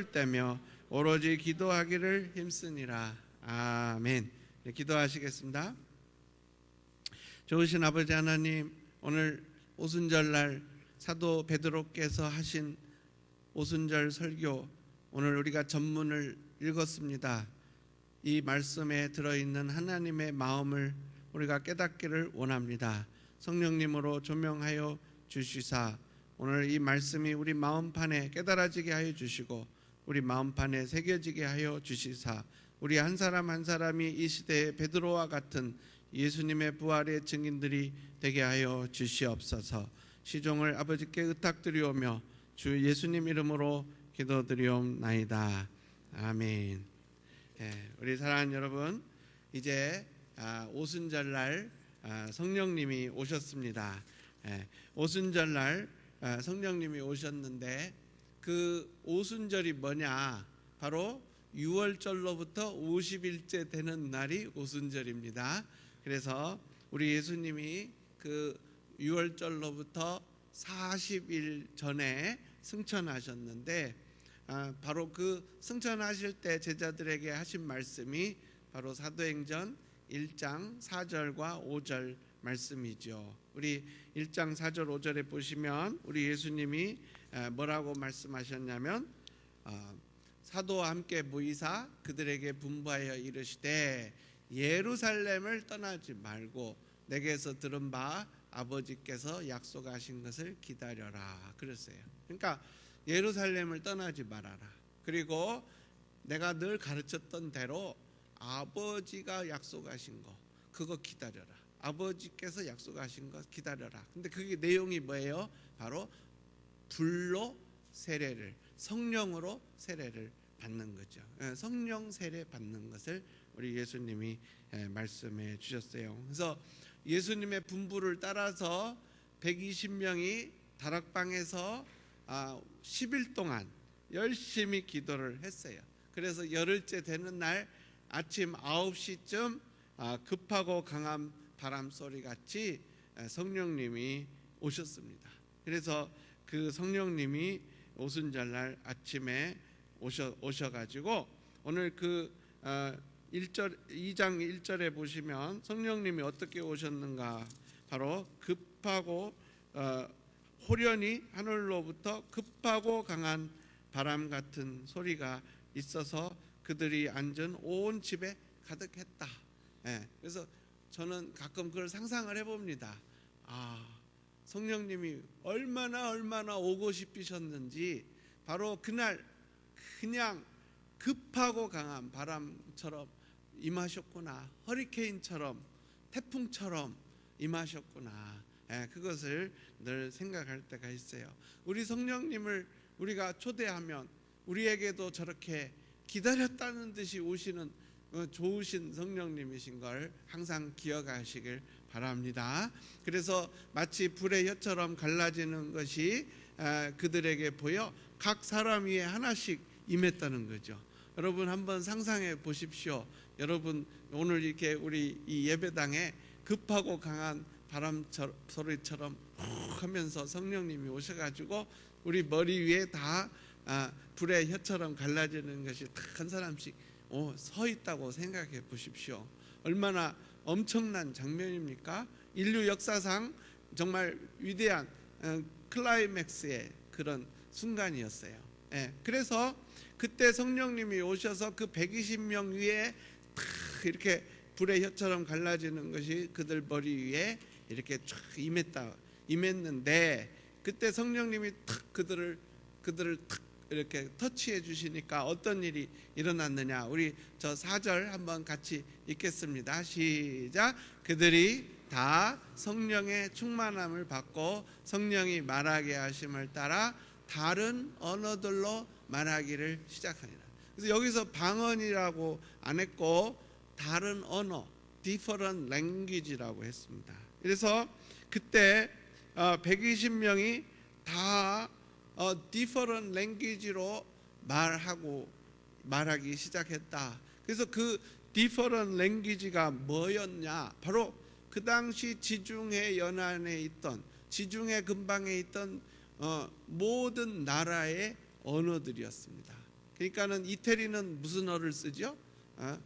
때며 오로지 기도하기를 힘쓰니라. 아멘. 네, 기도하시겠습니다. 좋으신 아버지 하나님, 오늘 오순절날 사도 베드로께서 하신 오순절 설교, 오늘 우리가 전문을 읽었습니다. 이 말씀에 들어있는 하나님의 마음을 우리가 깨닫기를 원합니다. 성령님으로 조명하여 주시사 오늘 이 말씀이 우리 마음판에 깨달아지게 하여 주시고 우리 마음판에 새겨지게 하여 주시사 우리 한 사람 한 사람이 이 시대의 베드로와 같은 예수님의 부활의 증인들이 되게 하여 주시옵소서. 시종을 아버지께 의탁드리오며 주 예수님 이름으로 기도드리옵나이다. 아멘. 우리 사랑하는 여러분, 이제 오순절날 성령님이 오셨습니다. 오순절날 성령님이 오셨는데 그 오순절이 뭐냐? 바로 6월절로부터 50일째 되는 날이 오순절입니다. 그래서 우리 예수님이 그 6월절로부터 40일 전에 승천하셨는데 바로 그 승천하실 때 제자들에게 하신 말씀이 바로 사도행전 1장 4절과 5절 말씀이죠. 우리 1장 4절 5절에 보시면 우리 예수님이 뭐라고 말씀하셨냐면 사도와 함께 모이사 그들에게 분부하여 이르시되 예루살렘을 떠나지 말고 내게서 들은 바 아버지께서 약속하신 것을 기다려라 그랬어요. 그러니까 예루살렘을 떠나지 말아라. 그리고 내가 늘 가르쳤던 대로 아버지가 약속하신 거 그거 기다려라. 아버지께서 약속하신 것 기다려라. 근데 그게 내용이 뭐예요? 바로 불로 세례를, 성령으로 세례를 받는 거죠. 성령 세례 받는 것을 우리 예수님이 말씀해 주셨어요. 그래서 예수님의 분부를 따라서 120명이 다락방에서 10일 동안 열심히 기도를 했어요. 그래서 열흘째 되는 날 아침 9시쯤 급하고 강한 바람 소리 같이 성령님이 오셨습니다. 그래서 그 성령님이 오순절날 아침에 오셔가지고 오늘 그 2장 1절에 보시면 성령님이 어떻게 오셨는가? 바로 급하고 호련히 하늘로부터 급하고 강한 바람 같은 소리가 있어서 그들이 앉은 온 집에 가득했다. 그래서 저는 가끔 그걸 상상을 해봅니다. 성령님이 얼마나 오고 싶으셨는지 바로 그날 그냥 급하고 강한 바람처럼 임하셨구나. 허리케인처럼 태풍처럼 임하셨구나. 그것을 늘 생각할 때가 있어요. 우리 성령님을 우리가 초대하면 우리에게도 저렇게 기다렸다는 듯이 오시는 좋으신 성령님이신 걸 항상 기억하시길 바랍니다. 그래서 마치 불의 혀처럼 갈라지는 것이 그들에게 보여 각 사람 위에 하나씩 임했다는 거죠. 여러분 한번 상상해 보십시오. 여러분 오늘 이렇게 우리 이 예배당에 급하고 강한 바람 소리처럼 훅 하면서 성령님이 오셔가지고 우리 머리 위에 다 불의 혀처럼 갈라지는 것이 다 한 사람씩 서 있다고 생각해 보십시오. 얼마나 엄청난 장면입니까? 인류 역사상 정말 위대한 클라이맥스의 그런 순간이었어요. 그래서 그때 성령님이 오셔서 그 120명 위에 이렇게 불의 혀처럼 갈라지는 것이 그들 머리 위에 이렇게 쫙 임했는데 그때 성령님이 탁 그들을 탁 이렇게 터치해 주시니까 어떤 일이 일어났느냐? 우리 저 4절 한번 같이 읽겠습니다. 시작. 그들이 다 성령의 충만함을 받고 성령이 말하게 하심을 따라 다른 언어들로 말하기를 시작하니라. 그래서 여기서 방언이라고 안 했고 다른 언어, different language라고 했습니다. 그래서 그때 120명이 다 different language로 말하기 시작했다. 그래서 그 different language가 뭐였냐? 바로 그 당시 지중해 연안에 있던 지중해 근방에 있던 모든 나라의 언어들이었습니다. 그러니까는 이태리는 무슨 어를 쓰죠?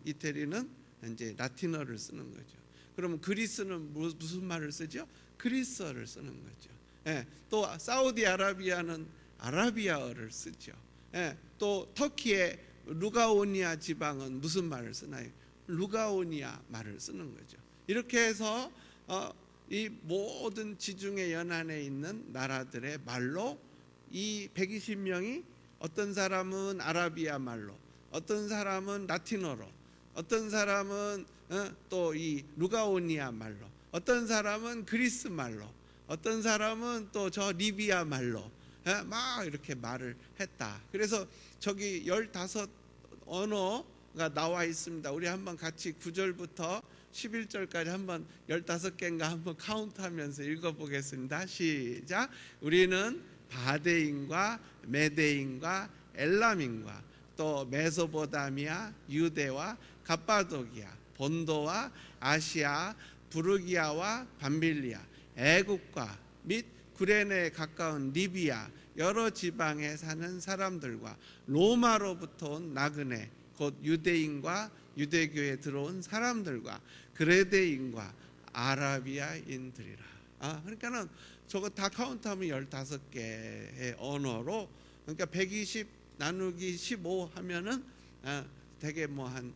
이태리는 이제 라틴어를 쓰는 거죠. 그러면 그리스는 무슨 말을 쓰죠? 그리스어를 쓰는 거죠. 예, 또 사우디아라비아는 아라비아어를 쓰죠. 예, 또 터키의 루가오니아 지방은 무슨 말을 쓰나요? 루가오니아 말을 쓰는 거죠. 이렇게 해서 이 모든 지중해 연안에 있는 나라들의 말로 이 120명이 어떤 사람은 아라비아 말로, 어떤 사람은 라틴어로, 어떤 사람은 또 이 루가오니아 말로, 어떤 사람은 그리스 말로, 어떤 사람은 또 저 리비아 말로 막 이렇게 말을 했다. 그래서 저기 15 언어가 나와 있습니다. 우리 한번 같이 9절부터 11절까지 한번 15개인가 한번 카운트하면서 읽어보겠습니다. 시작. 우리는 바데인과 메데인과 엘람인과 또 메소포타미아, 유대와 갑바도기아, 본도와 아시아, 부르기아와 밤빌리아, 애국과 및 구레네에 가까운 리비아 여러 지방에 사는 사람들과 로마로부터 온 나그네 곧 유대인과 유대교에 들어온 사람들과 그레데인과 아라비아인들이라. 그러니까는 저거 다 카운트하면 15개의 언어로, 그러니까 120 나누기 15 하면은 되게 뭐 한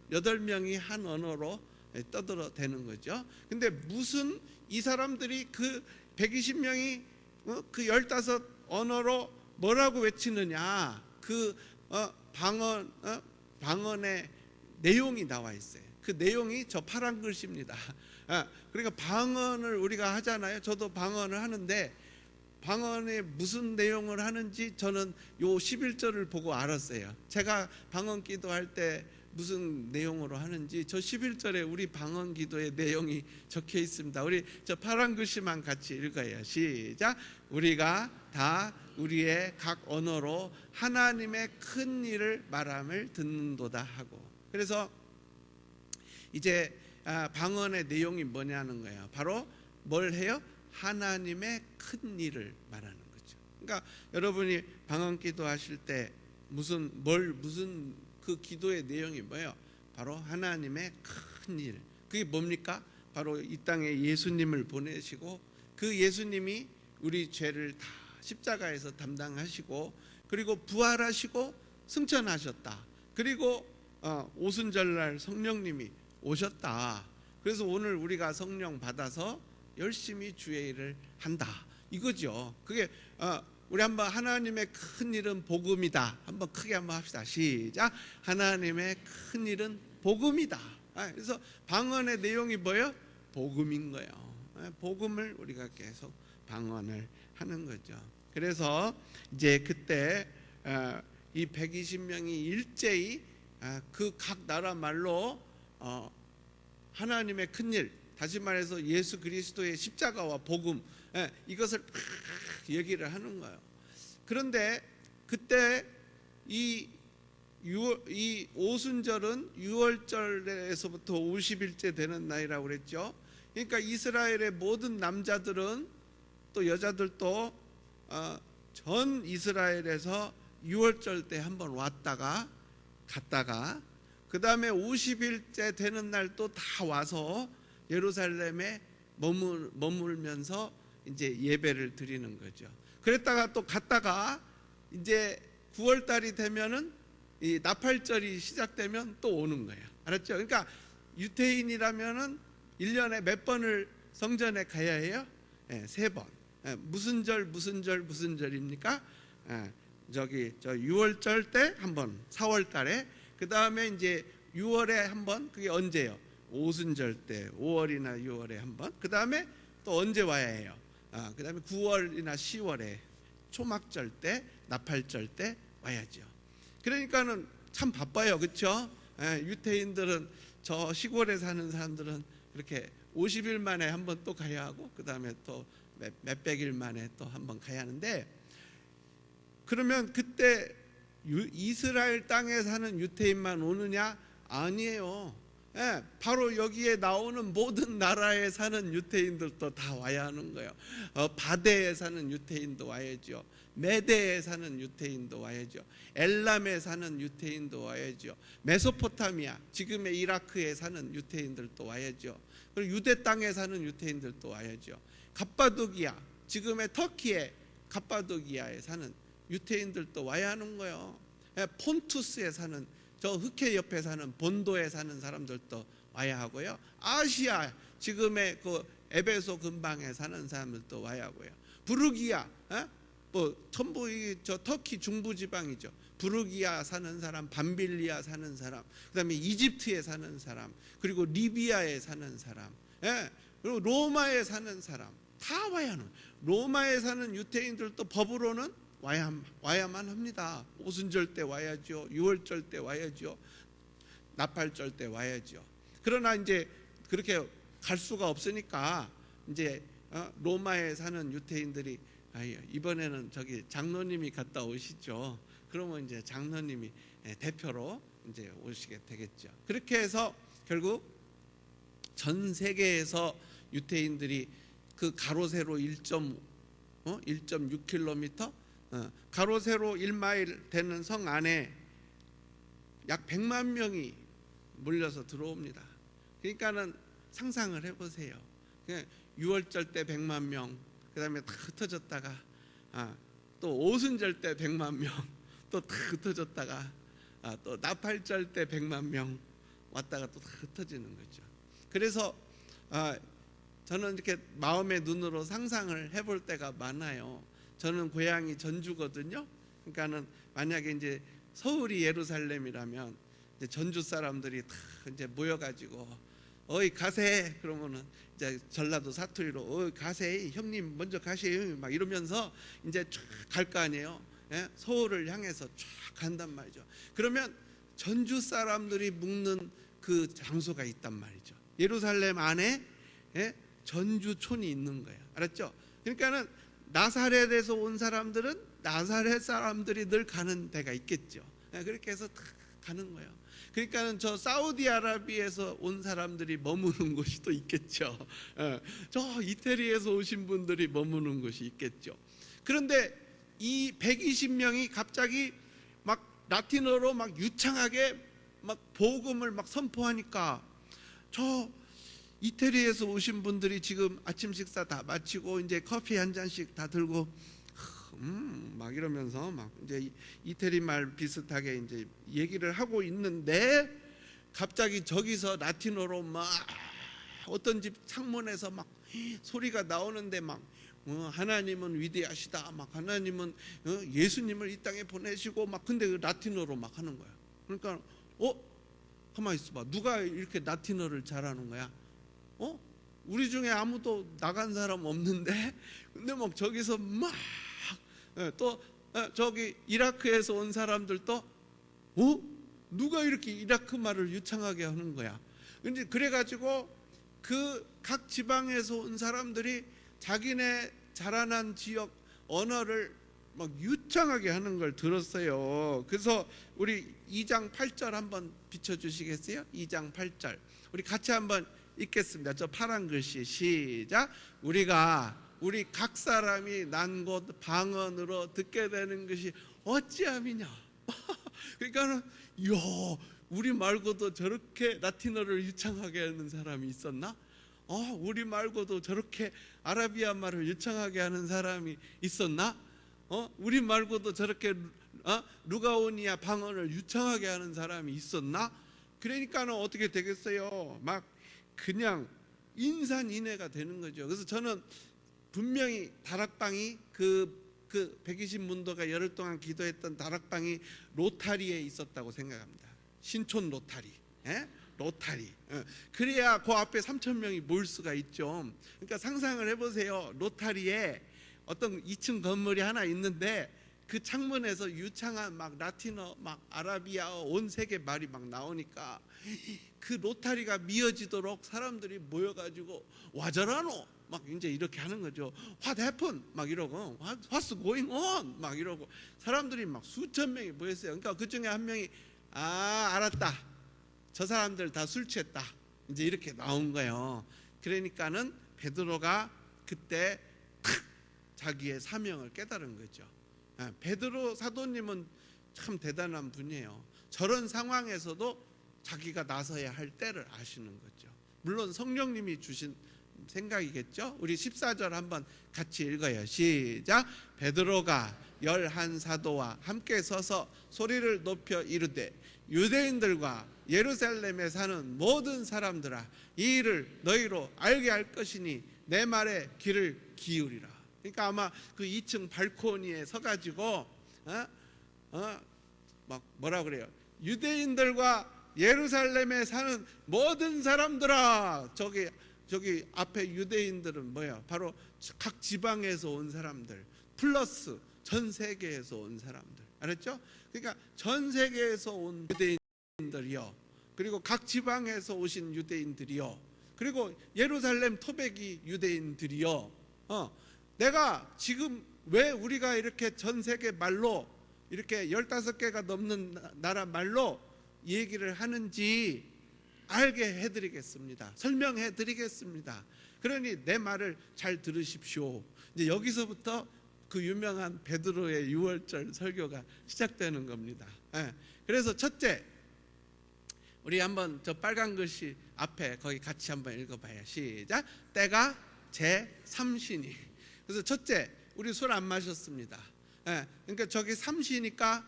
8명이 한 언어로 떠들어대는 거죠. 근데 무슨 이 사람들이 그 120명이 그 15 언어로 뭐라고 외치느냐, 그 방언의 내용이 나와 있어요. 그 내용이 저 파란 글씨입니다. 그러니까 방언을 우리가 하잖아요. 저도 방언을 하는데 방언에 무슨 내용을 하는지 저는 요 11절을 보고 알았어요. 제가 방언 기도할 때 무슨 내용으로 하는지 저 11절에 우리 방언 기도의 내용이 적혀 있습니다. 우리 저 파란 글씨만 같이 읽어요. 시작. 우리가 다 우리의 각 언어로 하나님의 큰 일을 말함을 듣는도다 하고. 그래서 이제 방언의 내용이 뭐냐는 거예요. 바로 뭘 해요? 하나님의 큰 일을 말하는 거죠. 그러니까 여러분이 방언 기도하실 때 무슨 그 기도의 내용이 뭐예요? 바로 하나님의 큰 일. 그게 뭡니까? 바로 이 땅에 예수님을 보내시고 그 예수님이 우리 죄를 다 십자가에서 담당하시고 그리고 부활하시고 승천하셨다. 그리고 오순절날 성령님이 오셨다. 그래서 오늘 우리가 성령 받아서 열심히 주의 일을 한다. 이거죠. 그게 우리 한번 하나님의 큰 일은 복음이다. 한번 크게 한번 합시다. 시작. 하나님의 큰 일은 복음이다. 그래서 방언의 내용이 뭐예요? 복음인 거예요. 복음을 우리가 계속 방언을 하는 거죠. 그래서 이제 그때 이 120명이 일제히 그 각 나라 말로 하나님의 큰 일, 다시 말해서 예수 그리스도의 십자가와 복음, 이것을 얘기를 하는 거예요. 그런데 그때 이 오순절은 6월절에서부터 50일째 되는 날이라고 그랬죠. 그러니까 이스라엘의 모든 남자들은 또 여자들도 전 이스라엘에서 6월절 때 한번 왔다가 갔다가 그 다음에 50일째 되는 날 또 다 와서 예루살렘에 머물면서 이제 예배를 드리는 거죠. 그랬다가 또 갔다가 이제 9월 달이 되면은 이 나팔절이 시작되면 또 오는 거예요. 알았죠? 그러니까 유태인이라면은 1년에 몇 번을 성전에 가야 해요? 3번. 무슨 절입니까? 저 6월절 때 한 번, 4월 달에, 그 다음에 이제 6월에 한 번, 그게 언제요? 오순절 때, 5월이나 6월에 한 번. 그 다음에 또 언제 와야 해요? 그 다음에 9월이나 10월에 초막절 때, 나팔절 때 와야죠. 그러니까는 참 바빠요, 그렇죠? 유태인들은 저 시골에 사는 사람들은 이렇게 50일 만에 한 번 또 가야 하고, 그 다음에 또 몇백일 만에 또 한 번 가야 하는데, 그러면 그때 이스라엘 땅에 사는 유태인만 오느냐? 아니에요. 바로 여기에 나오는 모든 나라에 사는 유태인들도 다 와야 하는 거예요. 바데에 사는 유태인도 와야죠. 메대에 사는 유대인도 와야죠. 엘람에 사는 유대인도 와야죠. 메소포타미아, 지금의 이라크에 사는 유대인들도 와야죠. 그리고 유대 땅에 사는 유대인들도 와야죠. 갑바도기아, 지금의 터키의 갑바도기아에 사는 유대인들도 와야 하는 거예요. 폰투스에 사는, 저 흑해 옆에 사는 본도에 사는 사람들도 와야 하고요. 아시아, 지금의 그 에베소 근방에 사는 사람들도 와야 하고요. 부르기아, 뭐 전부 저 터키 중부 지방이죠. 부르기아 사는 사람, 밤빌리아 사는 사람, 그다음에 이집트에 사는 사람, 그리고 리비아에 사는 사람, 그리고 로마에 사는 사람 다 와야 하는. 로마에 사는 유대인들도 법으로는 와야만 합니다. 오순절 때 와야죠. 유월절 때 와야죠. 나팔절 때 와야죠. 그러나 이제 그렇게 갈 수가 없으니까 이제 로마에 사는 유대인들이 이번에는 저기 장로님이 갔다 오시죠. 그러면 이제 장로님이 대표로 이제 오시게 되겠죠. 그렇게 해서 결국 전 세계에서 유대인들이 그 가로 세로 1.6km, 가로 세로 1마일 되는 성 안에 약 100만 명이 몰려서 들어옵니다. 그러니까는 상상을 해보세요. 6월절 때 100만 명, 그 다음에 다 흩어졌다가 또 오순절 때 100만 명, 또 다 흩어졌다가 또 나팔절 때 100만 명 왔다가 또 다 흩어지는 거죠. 그래서 저는 이렇게 마음의 눈으로 상상을 해볼 때가 많아요. 저는 고향이 전주거든요. 그러니까는 만약에 이제 서울이 예루살렘이라면 이제 전주 사람들이 다 이제 모여가지고 어이 가세, 그러면은 이제 전라도 사투리로 어이 가세, 형님 먼저 가세요 막 이러면서 이제 쫙 갈 거 아니에요. 서울을 향해서 쫙 간단 말이죠. 그러면 전주 사람들이 묵는 그 장소가 있단 말이죠. 예루살렘 안에 전주촌이 있는 거예요. 알았죠? 그러니까는 나사렛에서 온 사람들은 나사렛 사람들이 늘 가는 데가 있겠죠. 그렇게 해서 다 가는 거예요. 그러니까는 저 사우디아라비아에서 온 사람들이 머무는 곳이 또 있겠죠. 저 이태리에서 오신 분들이 머무는 곳이 있겠죠. 그런데 이 120명이 갑자기 막 라틴어로 막 유창하게 막 복음을 막 선포하니까 저 이태리에서 오신 분들이 지금 아침 식사 다 마치고 이제 커피 한 잔씩 다 들고 막 이러면서 막 이제 이태리 말 비슷하게 이제 얘기를 하고 있는데 갑자기 저기서 라틴어로 막 어떤 집 창문에서 막 소리가 나오는데 막 하나님은 위대하시다, 막 하나님은 예수님을 이 땅에 보내시고 막 근데 그 라틴어로 막 하는 거야. 그러니까 가만히 있어봐. 누가 이렇게 라틴어를 잘하는 거야? 우리 중에 아무도 나간 사람 없는데 근데 막 저기서 막 또 저기 이라크에서 온 사람들도 누가 이렇게 이라크 말을 유창하게 하는 거야. 근데 그래가지고 그 각 지방에서 온 사람들이 자기네 자라난 지역 언어를 막 유창하게 하는 걸 들었어요. 그래서 우리 2장 8절 한번 비춰주시겠어요? 2장 8절 우리 같이 한번 읽겠습니다. 저 파란 글씨 시작. 우리 각 사람이 난 곳 방언으로 듣게 되는 것이 어찌함이냐. 그러니까는 우리 말고도 저렇게 라틴어를 유창하게 하는 사람이 있었나? 우리 말고도 저렇게 아라비아 말을 유창하게 하는 사람이 있었나? 우리 말고도 저렇게 루가오니아 방언을 유창하게 하는 사람이 있었나? 그러니까는 어떻게 되겠어요? 막 그냥 인산인해가 되는 거죠. 그래서 저는 분명히 다락방이 그 120문도가 열흘 동안 기도했던 다락방이 로타리에 있었다고 생각합니다. 신촌 로타리. 로타리. 그래야 그 앞에 3,000명이 모일 수가 있죠. 그러니까 상상을 해보세요. 로타리에 어떤 2층 건물이 하나 있는데 그 창문에서 유창한 막 라틴어, 막 아라비아어, 온 세계 말이 막 나오니까 그 로타리가 미어지도록 사람들이 모여가지고 와저라노 막 이제 이렇게 하는 거죠. What happened? 막 이러고 What's going on? 막 이러고 사람들이 막 수천 명이 모였어요. 그러니까 그 중에 한 명이 알았다. 저 사람들 다 술 취했다. 이제 이렇게 나온 거예요. 그러니까는 베드로가 그때 자기의 사명을 깨달은 거죠. 베드로 사도님은 참 대단한 분이에요. 저런 상황에서도 자기가 나서야 할 때를 아시는 거죠. 물론 성령님이 주신 생각이겠죠. 우리 14절 한번 같이 읽어요. 시작. 베드로가 11 사도와 함께 서서 소리를 높여 이르되 유대인들과 예루살렘에 사는 모든 사람들아, 이 일을 너희로 알게 할 것이니 내 말에 귀를 기울이라. 그러니까 아마 그 2층 발코니에 서가지고 막 뭐라 그래요? 유대인들과 예루살렘에 사는 모든 사람들아. 저기 앞에 유대인들은 뭐야? 바로 각 지방에서 온 사람들 플러스 전 세계에서 온 사람들. 알았죠? 그러니까 전 세계에서 온 유대인들이요, 그리고 각 지방에서 오신 유대인들이요, 그리고 예루살렘 토백이 유대인들이요. 내가 지금 왜 우리가 이렇게 전 세계 말로 이렇게 15개가 넘는 나라 말로 얘기를 하는지 알게 해드리겠습니다. 설명해드리겠습니다. 그러니 내 말을 잘 들으십시오. 이제 여기서부터 그 유명한 베드로의 6월절 설교가 시작되는 겁니다. 그래서 첫째, 우리 한번 저 빨간 글씨 앞에 거기 같이 한번 읽어봐요. 시작. 때가 제3시니. 그래서 첫째, 우리 술 안 마셨습니다. 그러니까 저기 3시니까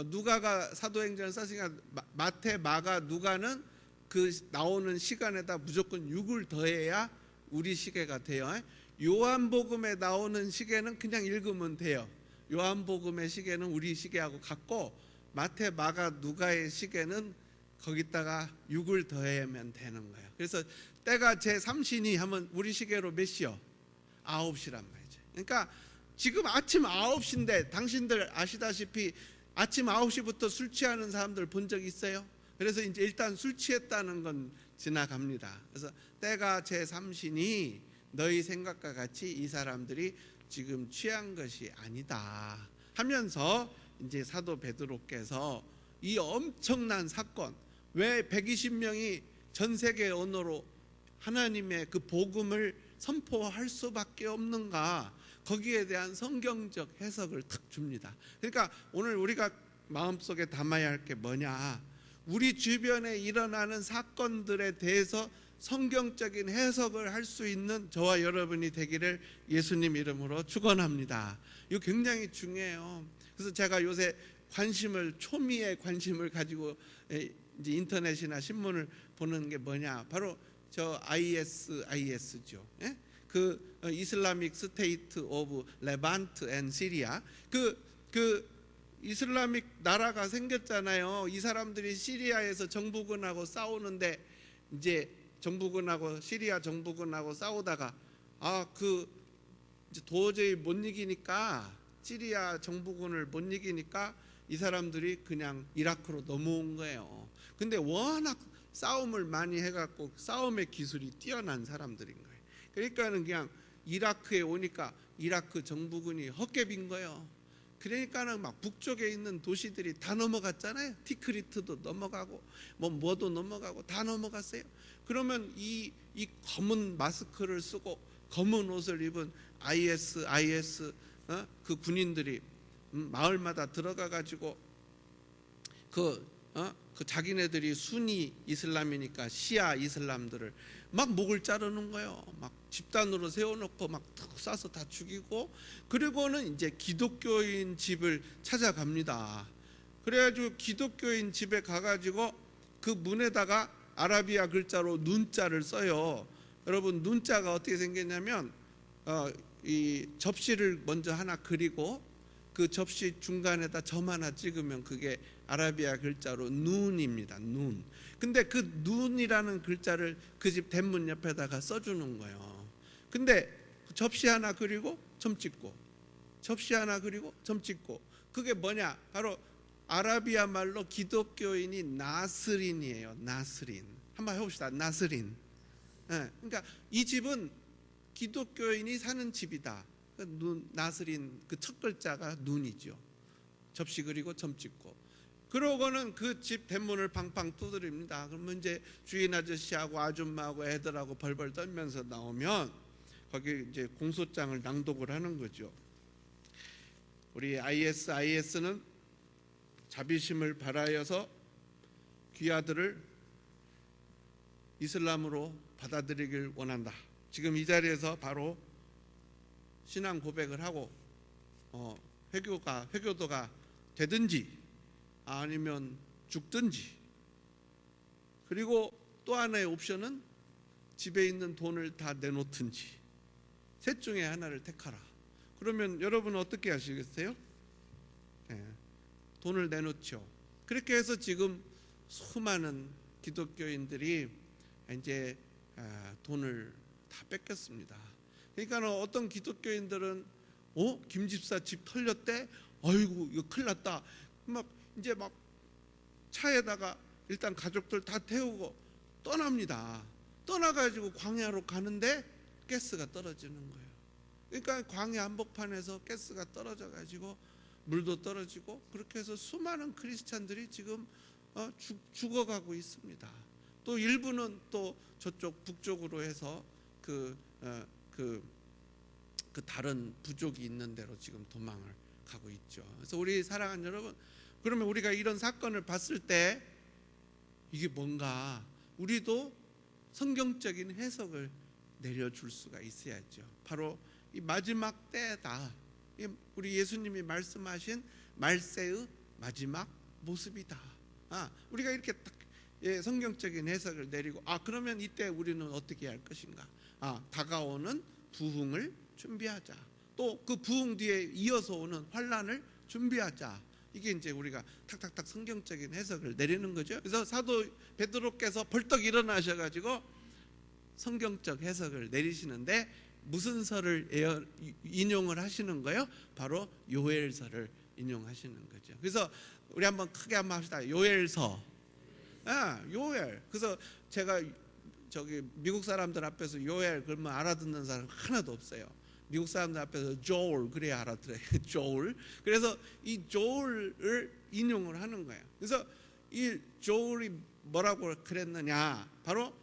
누가가 사도행전을 썼으니까 마태, 마가, 누가는 그 나오는 시간에다 무조건 6을 더해야 우리 시계가 돼요. 요한복음에 나오는 시계는 그냥 읽으면 돼요. 요한복음의 시계는 우리 시계하고 같고, 마태, 마가, 누가의 시계는 거기다가 6을 더하면 되는 거예요. 그래서 때가 제3시니 하면 우리 시계로 몇 시요? 9시란 말이죠. 그러니까 지금 아침 9시인데 당신들 아시다시피 아침 9시부터 술 취하는 사람들 본 적 있어요? 그래서 이제 일단 술 취했다는 건 지나갑니다. 그래서 때가 제3시니 너희 생각과 같이 이 사람들이 지금 취한 것이 아니다 하면서 이제 사도 베드로께서 이 엄청난 사건, 왜 120명이 전 세계 언어로 하나님의 그 복음을 선포할 수밖에 없는가, 거기에 대한 성경적 해석을 탁 줍니다. 그러니까 오늘 우리가 마음속에 담아야 할 게 뭐냐, 우리 주변에 일어나는 사건들에 대해서 성경적인 해석을 할 수 있는 저와 여러분이 되기를 예수님 이름으로 축원합니다. 이거 굉장히 중요해요. 그래서 제가 요새 초미의 관심을 가지고 이제 인터넷이나 신문을 보는 게 뭐냐, 바로 저 ISIS죠. 그 이슬라믹 스테이트 오브 레반트 앤 시리아, 그 이슬라믹 나라가 생겼잖아요. 이 사람들이 시리아에서 정부군하고 싸우는데, 이제 정부군하고 시리아 정부군하고 싸우다가 이제 도저히 못 이기니까, 시리아 정부군을 못 이기니까 이 사람들이 그냥 이라크로 넘어온 거예요. 근데 워낙 싸움을 많이 해갖고 싸움의 기술이 뛰어난 사람들인 거예요. 그러니까는 그냥 이라크에 오니까 이라크 정부군이 헛개빈 거예요. 그러니까는 막 북쪽에 있는 도시들이 다 넘어갔잖아요. 티크리트도 넘어가고 뭐도 넘어가고 다 넘어갔어요. 그러면 이 검은 마스크를 쓰고 검은 옷을 입은 IS 그 군인들이 마을마다 들어가 가지고 그 자기네들이 수니 이슬람이니까 시아 이슬람들을 막 목을 자르는 거예요. 막 집단으로 세워놓고 막 쏴서 다 죽이고, 그리고는 이제 기독교인 집을 찾아갑니다. 그래가지고 기독교인 집에 가가지고 그 문에다가 아라비아 글자로 눈자를 써요. 여러분, 눈자가 어떻게 생겼냐면 이 접시를 먼저 하나 그리고 그 접시 중간에다 점 하나 찍으면 그게 아라비아 글자로 눈입니다. 눈. 근데 그 눈이라는 글자를 그 집 대문 옆에다가 써주는 거예요. 근데 접시 하나 그리고 점 찍고, 접시 하나 그리고 점 찍고, 그게 뭐냐? 바로 아라비아 말로 기독교인이 나스린이에요. 나스린. 한번 해봅시다. 나스린. 그러니까 이 집은 기독교인이 사는 집이다. 눈, 나스린, 그 첫 글자가 눈이죠. 접시 그리고 점 찍고, 그러고는 그 집 대문을 팡팡 두드립니다. 그러면 이제 주인 아저씨하고 아줌마하고 애들하고 벌벌 떨면서 나오면 거기 이제 공소장을 낭독을 하는 거죠. 우리 ISIS는 자비심을 발하여서 귀하들을 이슬람으로 받아들이길 원한다. 지금 이 자리에서 바로 신앙 고백을 하고 회교도가 되든지 아니면 죽든지, 그리고 또 하나의 옵션은 집에 있는 돈을 다 내놓든지, 셋 중에 하나를 택하라. 그러면 여러분은 어떻게 하시겠어요? 돈을 내놓죠. 그렇게 해서 지금 수많은 기독교인들이 이제 돈을 다 뺏겼습니다. 그러니까 어떤 기독교인들은 김 집사 집 털렸대? 아이고 이거 큰일 났다. 이제 차에다가 일단 가족들 다 태우고 떠납니다. 떠나가지고 광야로 가는데 가스가 떨어지는 거예요. 그러니까 광야 한복판에서 가스가 떨어져가지고 물도 떨어지고, 그렇게 해서 수많은 크리스찬들이 지금 죽어가고 있습니다. 또 일부는 또 저쪽 북쪽으로 해서 그 다른 부족이 있는 데로 지금 도망을 가고 있죠. 그래서 우리 사랑하는 여러분, 그러면 우리가 이런 사건을 봤을 때 이게 뭔가 우리도 성경적인 해석을 내려줄 수가 있어야죠. 바로 이 마지막 때다. 우리 예수님이 말씀하신 말세의 마지막 모습이다. 우리가 이렇게 딱 성경적인 해석을 내리고, 그러면 이때 우리는 어떻게 할 것인가? 다가오는 부흥을 준비하자. 또 그 부흥 뒤에 이어서 오는 환란을 준비하자. 이게 이제 우리가 탁탁탁 성경적인 해석을 내리는 거죠. 그래서 사도 베드로께서 벌떡 일어나셔가지고 성경적 해석을 내리시는데 무슨 설을 인용을 하시는 거예요? 바로 요엘서를 인용하시는 거죠. 그래서 우리 한번 크게 한번 합시다. 요엘서. 요엘. 그래서 제가 저기 미국 사람들 앞에서 요엘 그러면 알아듣는 사람 하나도 없어요. 미국 사람들 앞에서 조엘 그래야 알아들어요. 조엘. 그래서 이 조엘을 인용을 하는 거예요. 그래서 이 조엘이 뭐라고 그랬느냐? 바로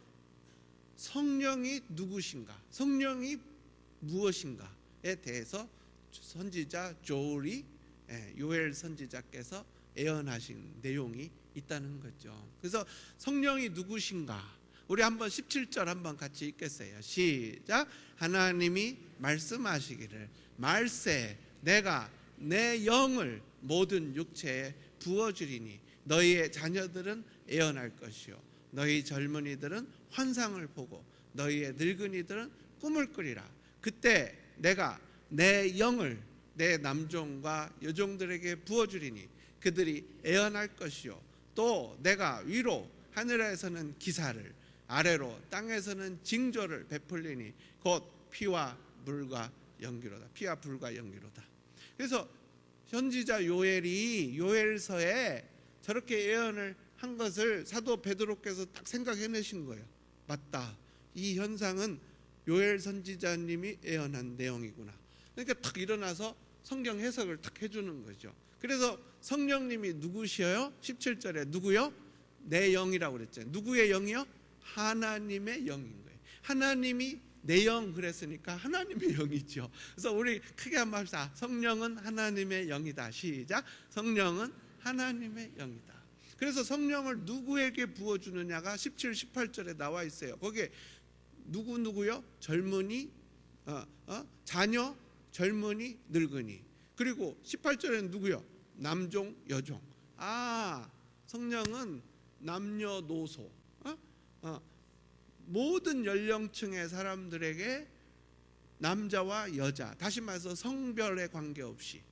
성령이 누구신가, 성령이 무엇인가에 대해서 선지자 조엘이, 요엘 선지자께서 예언하신 내용이 있다는 거죠. 그래서 성령이 누구신가, 우리 한번 17절 한번 같이 읽겠어요. 시작. 하나님이 말씀하시기를 말세 내가 내 영을 모든 육체에 부어주리니 너희의 자녀들은 예언할 것이요 너희 젊은이들은 환상을 보고 너희의 늙은이들은 꿈을 꾸리라. 그때 내가 내 영을 내 남종과 여종들에게 부어주리니 그들이 예언할 것이요 또 내가 위로 하늘에서는 기사를 아래로 땅에서는 징조를 베풀리니 곧 피와 불과 연기로다. 피와 불과 연기로다. 그래서 선지자 요엘이 요엘서에 저렇게 예언을 한 것을 사도 베드로께서 딱 생각해내신 거예요. 맞다. 이 현상은 요엘 선지자님이 예언한 내용이구나. 그러니까 탁 일어나서 성경 해석을 탁 해주는 거죠. 그래서 성령님이 누구시여요? 17절에 누구요? 내 영이라고 그랬잖아요. 누구의 영이요? 하나님의 영인 거예요. 하나님이 내 영 그랬으니까 하나님의 영이죠. 그래서 우리 크게 한번 합시다. 성령은 하나님의 영이다. 시작. 성령은 하나님의 영이다. 그래서 성령을 누구에게 부어주느냐가 17, 18절에 나와 있어요. 거기에 누구요? 젊은이, 자녀, 젊은이, 늙은이. 그리고 18절에는 누구요? 남종, 여종. 성령은 남녀노소, 모든 연령층의 사람들에게 남자와 여자, 다시 말해서 성별에 관계없이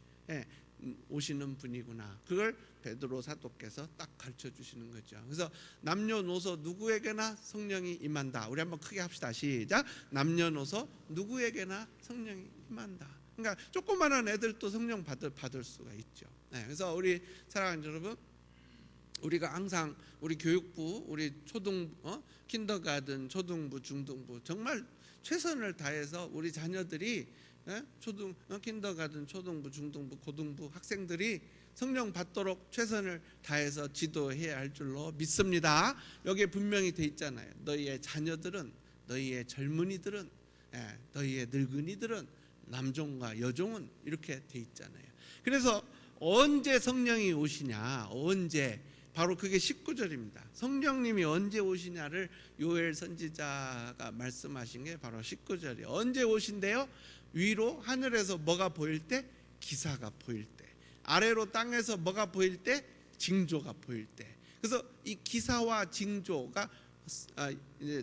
오시는 분이구나. 그걸 베드로 사도께서 딱 가르쳐 주시는 거죠. 그래서 남녀노소 누구에게나 성령이 임한다. 우리 한번 크게 합시다. 시작. 남녀노소 누구에게나 성령이 임한다. 그러니까 조그마한 애들도 성령 받을 수가 있죠. 그래서 우리 사랑하는 여러분, 우리가 항상 우리 교육부, 우리 킨더가든, 초등부, 중등부 정말 최선을 다해서 우리 자녀들이 킨더가든, 초등부, 중등부, 고등부 학생들이 성령 받도록 최선을 다해서 지도해야 할 줄로 믿습니다. 여기에 분명히 돼 있잖아요. 너희의 자녀들은, 너희의 젊은이들은, 너희의 늙은이들은, 남종과 여종은 이렇게 돼 있잖아요. 그래서 언제 성령이 오시냐, 언제, 바로 그게 19절입니다. 성령님이 언제 오시냐를 요엘 선지자가 말씀하신 게 바로 19절이에요. 언제 오신대요? 위로 하늘에서 뭐가 보일 때? 기사가 보일 때. 아래로 땅에서 뭐가 보일 때? 징조가 보일 때. 그래서 이 기사와 징조가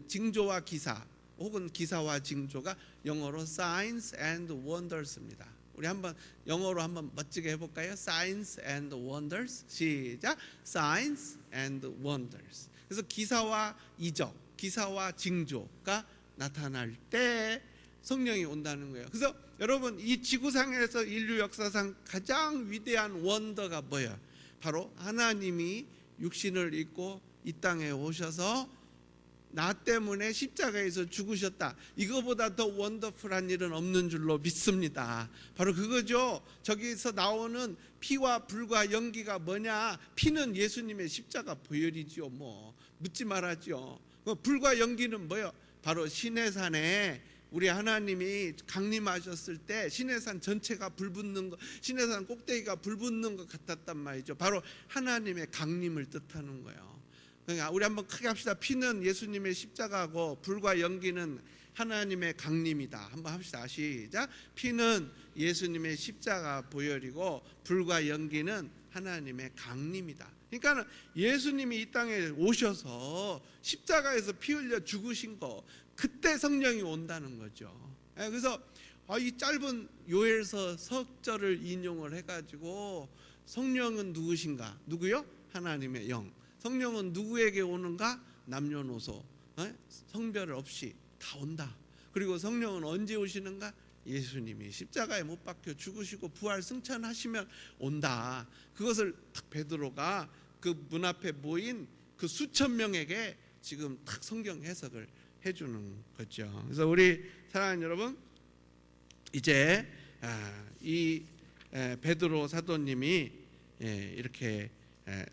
징조와 기사 혹은 기사와 징조가 영어로 signs and wonders입니다. 우리 한번 영어로 한번 멋지게 해볼까요? Signs and wonders. 시작. Signs and wonders. 그래서 기사와 이적, 기사와 징조가 나타날 때 성령이 온다는 거예요. 그래서 여러분, 이 지구상에서 인류 역사상 가장 위대한 원더가 뭐예요? 바로 하나님이 육신을 입고 이 땅에 오셔서 나 때문에 십자가에서 죽으셨다. 이거보다 더 원더풀한 일은 없는 줄로 믿습니다. 바로 그거죠. 저기서 나오는 피와 불과 연기가 뭐냐? 피는 예수님의 십자가 보혈이죠. 뭐 묻지 말았죠. 불과 연기는 뭐예요? 바로 시내산에 우리 하나님이 강림하셨을 때 시내산 전체가 불붙는 것, 시내산 꼭대기가 불붙는 것 같았단 말이죠. 바로 하나님의 강림을 뜻하는 거예요. 그러니까 우리 한번 크게 합시다. 피는 예수님의 십자가고 불과 연기는 하나님의 강림이다. 한번 합시다. 시작. 피는 예수님의 십자가 보혈이고 불과 연기는 하나님의 강림이다. 그러니까 예수님이 이 땅에 오셔서 십자가에서 피 흘려 죽으신 거, 그때 성령이 온다는 거죠. 그래서 이 짧은 요엘서 석절을 인용을 해가지고 성령은 누구신가? 누구요? 하나님의 영. 성령은 누구에게 오는가? 남녀노소 성별 없이 다 온다. 그리고 성령은 언제 오시는가? 예수님이 십자가에 못 박혀 죽으시고 부활 승천하시면 온다. 그것을 딱 베드로가 그 문 앞에 모인 그 수천 명에게 지금 딱 성경 해석을 해주는 거죠. 그래서 우리 사랑하는 여러분, 이제 이 베드로 사도님이 이렇게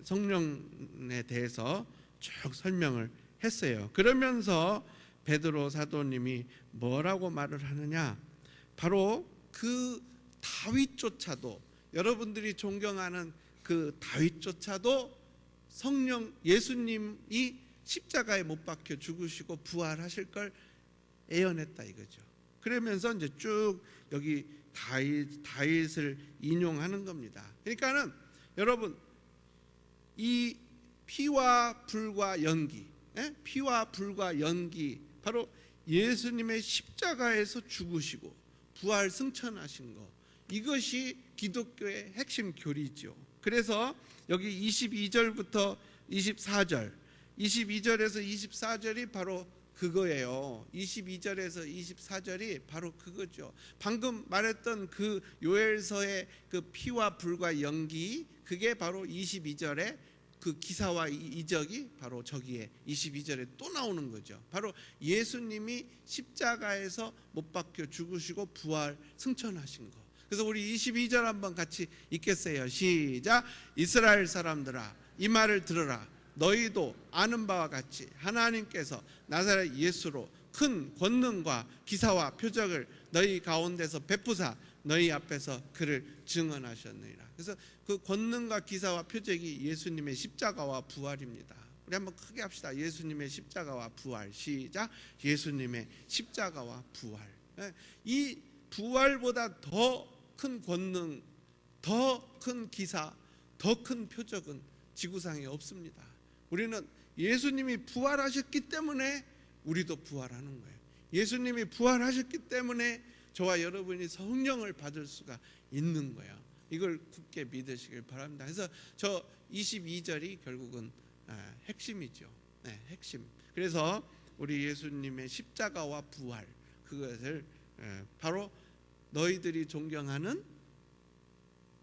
성령에 대해서 쭉 설명을 했어요. 그러면서 베드로 사도님이 뭐라고 말을 하느냐? 바로 그 다윗조차도, 여러분들이 존경하는 그 다윗조차도 성령 예수님이 십자가에 못 박혀 죽으시고 부활하실 걸 예언했다 이거죠. 그러면서 이제 쭉 여기 다윗을 인용하는 겁니다. 그러니까는 여러분, 이 피와 불과 연기, 피와 불과 연기, 바로 예수님의 십자가에서 죽으시고 부활 승천하신 거, 이것이 기독교의 핵심 교리죠. 그래서 여기 22절부터 24절, 22절에서 24절이 바로 그거예요. 22절에서 24절이 바로 그거죠. 방금 말했던 그 요엘서의 그 피와 불과 연기, 그게 바로 22절에 그 기사와 이적이 바로 저기에 22절에 또 나오는 거죠. 바로 예수님이 십자가에서 못 박혀 죽으시고 부활 승천하신 거. 그래서 우리 22절 한번 같이 읽겠어요. 시작. 이스라엘 사람들아, 이 말을 들으라. 너희도 아는 바와 같이 하나님께서 나사렛 예수로 큰 권능과 기사와 표적을 너희 가운데서 베푸사 너희 앞에서 그를 증언하셨느니라. 그래서 그 권능과 기사와 표적이 예수님의 십자가와 부활입니다. 우리 한번 크게 합시다. 예수님의 십자가와 부활. 시작. 예수님의 십자가와 부활. 이 부활보다 더 큰 권능, 더 큰 기사, 더 큰 표적은 지구상에 없습니다. 우리는 예수님이 부활하셨기 때문에 우리도 부활하는 거예요. 예수님이 부활하셨기 때문에 저와 여러분이 성령을 받을 수가 있는 거예요. 이걸 굳게 믿으시길 바랍니다. 그래서 저 22절이 결국은 핵심이죠. 핵심. 그래서 우리 예수님의 십자가와 부활, 그것을 바로 너희들이 존경하는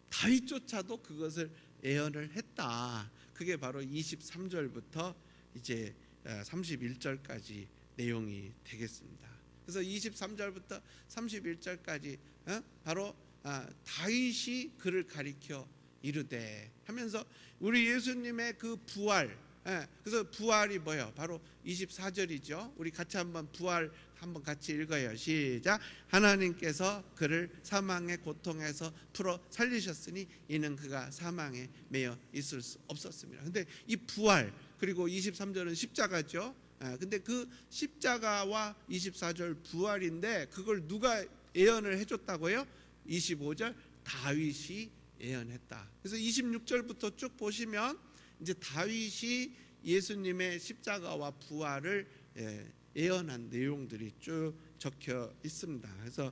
다윗조차도 그것을 예언을 했다. 그게 바로 23절부터 이제 31절까지 내용이 되겠습니다. 그래서 23절부터 31절까지 바로 다윗이 그를 가리켜 이르되 하면서 우리 예수님의 그 부활, 그래서 부활이 뭐예요? 바로 24절이죠. 우리 같이 한번 부활 한번 같이 읽어요. 시작. 하나님께서 그를 사망의 고통에서 풀어 살리셨으니 이는 그가 사망에 매여 있을 수 없었습니다. 근데 이 부활, 그리고 23절은 십자가죠. 근데 그 십자가와 24절 부활인데 그걸 누가 예언을 해줬다고요? 25절 다윗이 예언했다. 그래서 26절부터 쭉 보시면 이제 다윗이 예수님의 십자가와 부활을 예언한 내용들이 쭉 적혀 있습니다. 그래서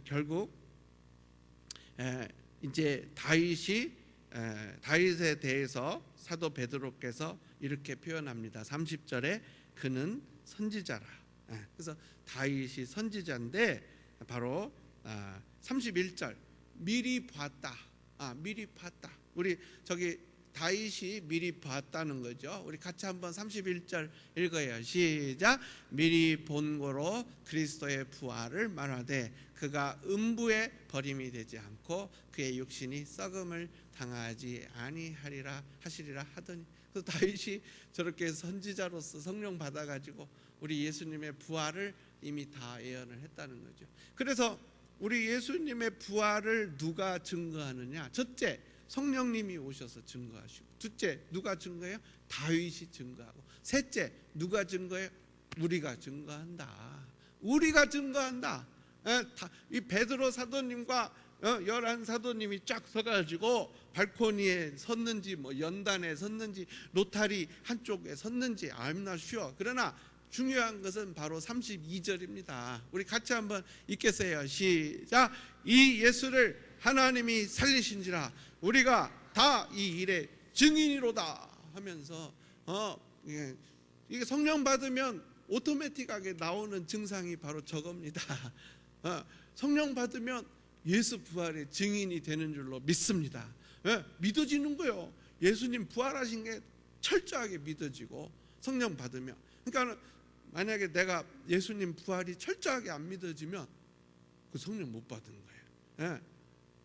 결국 이제 다윗에 대해서 사도 베드로께서 이렇게 표현합니다. 30절에 그는 선지자라. 그래서 다윗이 선지자인데 바로 31절 미리 봤다. 미리 봤다. 우리 저기 다윗이 미리 봤다는 거죠. 우리 같이 한번 31절 읽어요. 시작. 미리 본 거로 그리스도의 부활을 말하되 그가 음부에 버림이 되지 않고 그의 육신이 썩음을 당하지 아니하리라 하시리라 하더니, 그래서 다윗이 저렇게 선지자로서 성령 받아가지고 우리 예수님의 부활을 이미 다 예언을 했다는 거죠. 그래서 우리 예수님의 부활을 누가 증거하느냐? 첫째, 성령님이 오셔서 증거하시고, 둘째, 누가 증거해요? 다윗이 증거하고, 셋째, 누가 증거해요? 우리가 증거한다. 우리가 증거한다. 이 베드로 사도님과 11 사도님이 쫙 서가지고 발코니에 섰는지 뭐 연단에 섰는지 로타리 한쪽에 섰는지 I'm not sure. 그러나 중요한 것은 바로 32절입니다. 우리 같이 한번 읽겠어요. 시작. 이 예수를 하나님이 살리신지라 우리가 다 이 일의 증인이로다 하면서 이게 성령 받으면 오토매틱하게 나오는 증상이 바로 저겁니다. 성령 받으면 예수 부활의 증인이 되는 줄로 믿습니다. 믿어지는 거예요. 예수님 부활하신 게 철저하게 믿어지고 성령 받으면. 그러니까 만약에 내가 예수님 부활이 철저하게 안 믿어지면 그 성령 못 받은 거예요.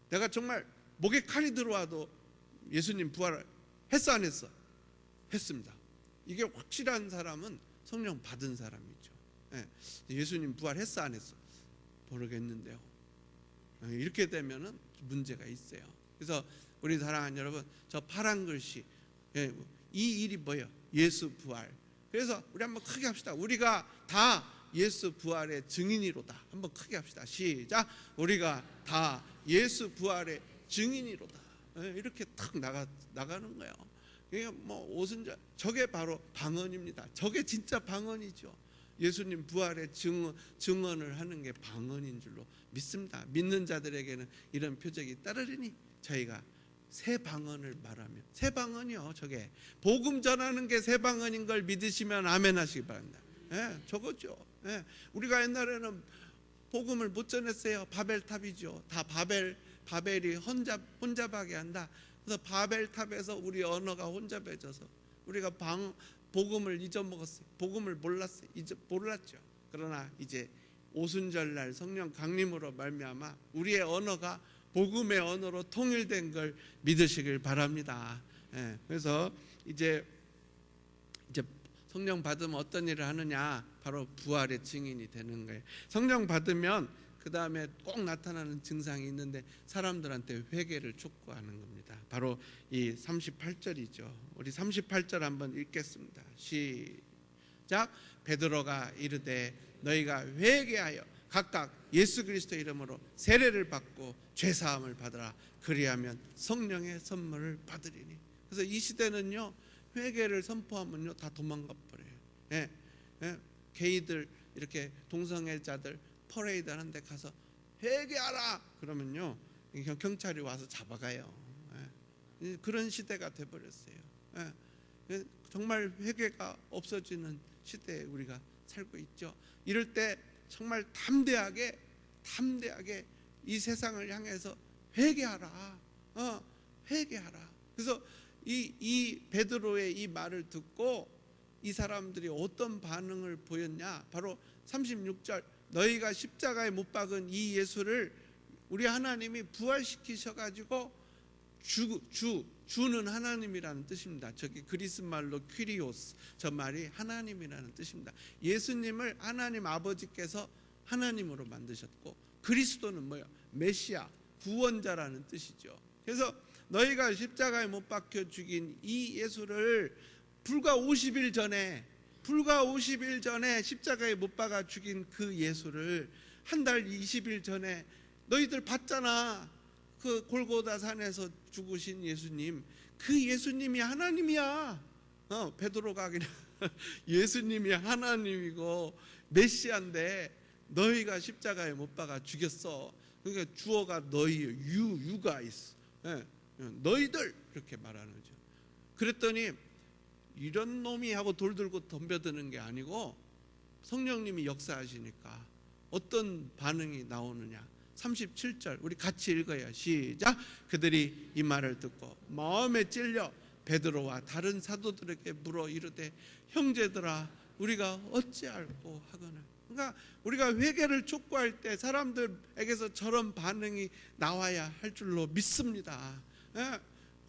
내가 정말 목에 칼이 들어와도 예수님 부활 했어 안 했어? 했습니다. 이게 확실한 사람은 성령 받은 사람이죠. 예수님 부활 했어 안 했어? 모르겠는데요. 이렇게 되면은 문제가 있어요. 그래서 우리 사랑하는 여러분, 저 파란 글씨, 이 일이 뭐예요? 예수 부활. 그래서 우리 한번 크게 합시다. 우리가 다 예수 부활의 증인이로다. 한번 크게 합시다. 시작. 우리가 다 예수 부활의 증인이로다. 이렇게 탁 나가는 거예요. 이게 뭐 오순절, 저게 바로 방언입니다. 저게 진짜 방언이죠. 예수님 부활의 증언을 하는 게 방언인 줄로 믿습니다. 믿는 자들에게는 이런 표적이 따르리니 저희가 새 방언을 말하며, 새 방언이요. 저게 복음 전하는 게 새 방언인 걸 믿으시면 아멘 하시기 바랍니다. 저거죠. 우리가 옛날에는 복음을 못 전했어요. 바벨탑이죠. 다 바벨이 혼잡하게 한다. 그래서 바벨탑에서 우리 언어가 혼잡해져서 우리가 복음을 잊어먹었어요. 복음을 몰랐어요. 몰랐죠. 그러나 이제 오순절날 성령 강림으로 말미암아 우리의 언어가 복음의 언어로 통일된 걸 믿으시길 바랍니다. 그래서 이제 성령 받으면 어떤 일을 하느냐? 바로 부활의 증인이 되는 거예요. 성령 받으면 그 다음에 꼭 나타나는 증상이 있는데 사람들한테 회개를 촉구하는 겁니다. 바로 이 38절이죠. 우리 38절 한번 읽겠습니다. 시작. 베드로가 이르되 너희가 회개하여 각각 예수 그리스도 이름으로 세례를 받고 죄사함을 받으라. 그리하면 성령의 선물을 받으리니. 그래서 이 시대는요, 회개를 선포하면요 다 도망가 버려요. 게이들 이렇게 동성애자들 퍼레이드 하는데 가서 회개하라 그러면요 경찰이 와서 잡아가요. 그런 시대가 돼버렸어요. 정말 회개가 없어지는 시대에 우리가 살고 있죠. 이럴 때 정말 담대하게 이 세상을 향해서 회개하라. 회개하라. 그래서 이 베드로의 이 말을 듣고 이 사람들이 어떤 반응을 보였냐? 바로 36절 너희가 십자가에 못 박은 이 예수를 우리 하나님이 부활시키셔가지고 주는 하나님이라는 뜻입니다. 저기 그리스 말로 퀴리오스, 저 말이 하나님이라는 뜻입니다. 예수님을 하나님 아버지께서 하나님으로 만드셨고, 그리스도는 뭐예요? 메시아, 구원자라는 뜻이죠. 그래서 너희가 십자가에 못 박혀 죽인 이 예수를 불과 50일 전에 십자가에 못 박아 죽인 그 예수를 한 달 20일 전에 너희들 봤잖아. 그 골고다 산에서 죽으신 예수님, 그 예수님이 하나님이야. 베드로가 그냥 예수님이 하나님이고 메시아인데 너희가 십자가에 못 박아 죽였어. 그러니까 주어가 너희예요. 유가 있어. 너희들, 그렇게 말하는 거죠. 그랬더니 이런 놈이 하고 돌 들고 덤벼드는 게 아니고 성령님이 역사하시니까 어떤 반응이 나오느냐. 37절 우리 같이 읽어요. 시작. 그들이 이 말을 듣고 마음에 찔려 베드로와 다른 사도들에게 물어 이르되 형제들아 우리가 어찌할꼬 하거늘. 그러니까 우리가 회개를 촉구할 때 사람들에게서 저런 반응이 나와야 할 줄로 믿습니다.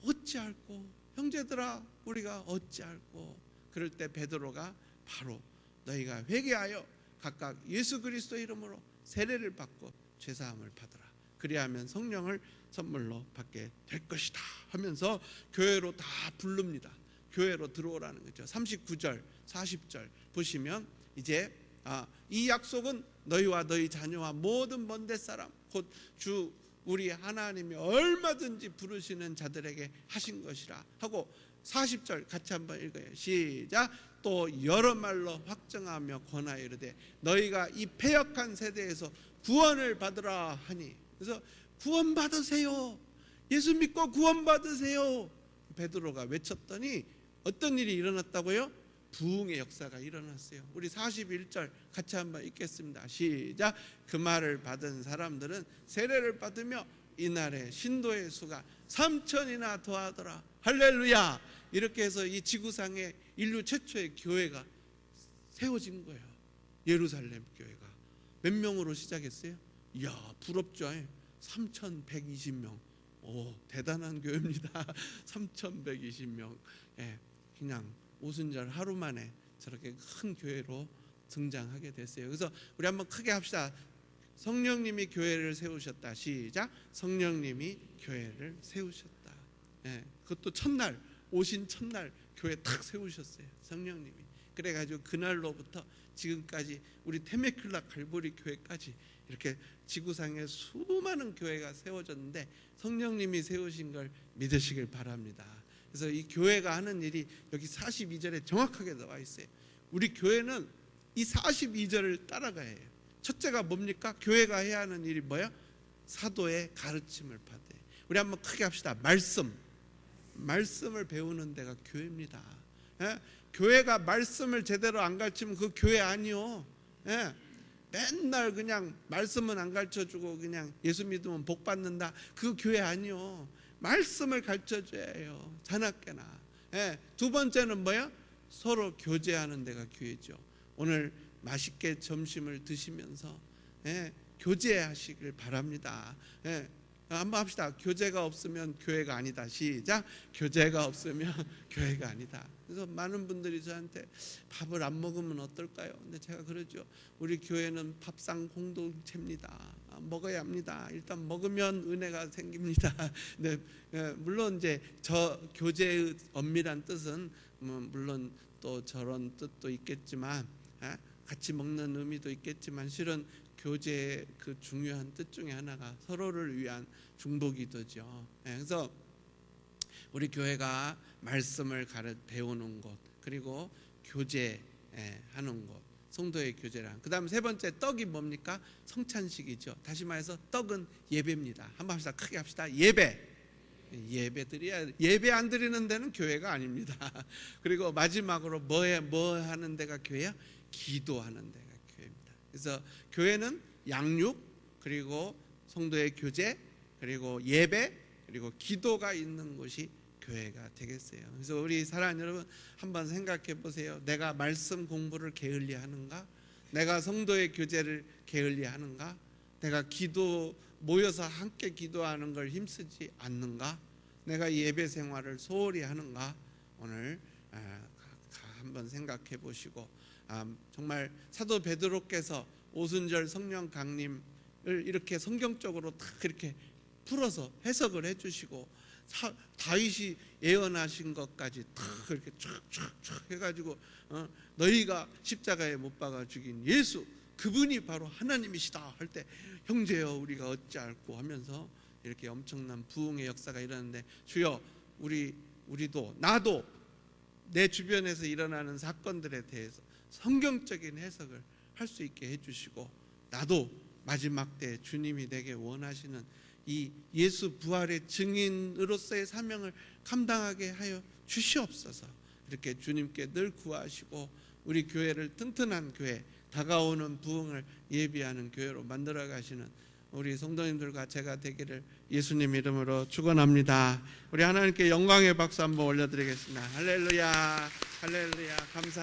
어찌할꼬, 형제들아 우리가 어찌할꼬. 그럴 때 베드로가 바로 너희가 회개하여 각각 예수 그리스도 이름으로 세례를 받고 죄사함을 받으라. 그리하면 성령을 선물로 받게 될 것이다 하면서 교회로 다 부릅니다. 교회로 들어오라는 거죠. 39절 40절 보시면 이제 이 약속은 너희와 너희 자녀와 모든 먼데 사람 곧 주 우리 하나님이 얼마든지 부르시는 자들에게 하신 것이라 하고 40절 같이 한번 읽어요. 시작. 또 여러 말로 확정하며 권하여 이르되 너희가 이 패역한 세대에서 구원을 받으라 하니. 그래서 구원 받으세요. 예수 믿고 구원 받으세요. 베드로가 외쳤더니 어떤 일이 일어났다고요? 부흥의 역사가 일어났어요. 우리 41절 같이 한번 읽겠습니다. 시작. 그 말을 받은 사람들은 세례를 받으며 이날에 신도의 수가 3,000이나 더하더라. 할렐루야. 이렇게 해서 이 지구상에 인류 최초의 교회가 세워진 거예요. 예루살렘 교회가 몇 명으로 시작했어요? 이야, 부럽죠. 3,120명. 오, 대단한 교회입니다. 3,120명. 그냥 오순절 하루 만에 저렇게 큰 교회로 등장하게 됐어요. 그래서 우리 한번 크게 합시다. 성령님이 교회를 세우셨다. 시작. 성령님이 교회를 세우셨다. 그것도 첫날, 오신 첫날 교회 탁 세우셨어요. 성령님이. 그래가지고 그날로부터 지금까지 우리 테메클라 갈보리 교회까지 이렇게 지구상에 수많은 교회가 세워졌는데 성령님이 세우신 걸 믿으시길 바랍니다. 그래서 이 교회가 하는 일이 여기 42절에 정확하게 나와 있어요. 우리 교회는 이 42절을 따라가야 해요. 첫째가 뭡니까? 교회가 해야 하는 일이 뭐야? 사도의 가르침을 받아요. 우리 한번 크게 합시다. 말씀을 배우는 데가 교회입니다. 교회가 말씀을 제대로 안 가르치면 그 교회 아니요. 맨날 그냥 말씀은 안 가르쳐주고 그냥 예수 믿으면 복 받는다. 그 교회 아니요. 말씀을 가르쳐줘야 해요. 자나깨나. 두 번째는 뭐야? 서로 교제하는 데가 교회죠. 오늘 맛있게 점심을 드시면서 교제하시길 바랍니다. 한번 합시다. 교제가 없으면 교회가 아니다. 시작. 교제가 없으면 교회가 아니다. 그래서 많은 분들이 저한테 밥을 안 먹으면 어떨까요? 근데 제가 그러죠. 우리 교회는 밥상 공동체입니다. 먹어야 합니다. 일단 먹으면 은혜가 생깁니다. 네, 물론 이제 저 교제의 엄밀한 뜻은 물론 또 저런 뜻도 있겠지만 같이 먹는 의미도 있겠지만 실은 교제의 그 중요한 뜻 중에 하나가 서로를 위한 중보기도죠. 그래서 우리 교회가 말씀을 배우는 곳, 그리고 교제하는 곳, 성도의 교제랑. 그 다음 세 번째 떡이 뭡니까? 성찬식이죠. 다시 말해서 떡은 예배입니다. 한번 합시다. 크게 합시다. 예배 드려야. 예배 안 드리는 데는 교회가 아닙니다. 그리고 마지막으로 뭐 하는 데가 교회야? 기도하는 데가 교회입니다. 그래서 교회는 양육, 그리고 성도의 교제, 그리고 예배, 그리고 기도가 있는 곳이 교회가 되겠어요. 그래서 우리 사랑하는 여러분 한번 생각해 보세요. 내가 말씀 공부를 게을리 하는가? 내가 성도의 교제를 게을리 하는가? 내가 기도 모여서 함께 기도하는 걸 힘쓰지 않는가? 내가 이 예배 생활을 소홀히 하는가 오늘 한번 생각해 보시고, 정말 사도 베드로께서 오순절 성령 강림을 이렇게 성경적으로 다 이렇게 풀어서 해석을 해주시고, 다윗이 예언하신 것까지 다 이렇게 쫙쫙쫙 해가지고 너희가 십자가에 못 박아 죽인 예수, 그분이 바로 하나님이시다 할 때, 형제여 우리가 어찌할꼬 하면서 이렇게 엄청난 부흥의 역사가 일어났는데, 주여 우리도 나도 내 주변에서 일어나는 사건들에 대해서 성경적인 해석을 할 수 있게 해주시고, 나도 마지막 때 주님이 내게 원하시는 이 예수 부활의 증인으로서의 사명을 감당하게 하여 주시옵소서. 이렇게 주님께 늘 구하시고 우리 교회를 튼튼한 교회, 다가오는 부흥을 예비하는 교회로 만들어 가시는 우리 성도님들과 제가 되기를 예수님 이름으로 축원합니다. 우리 하나님께 영광의 박수 한번 올려드리겠습니다. 할렐루야, 할렐루야. 감사.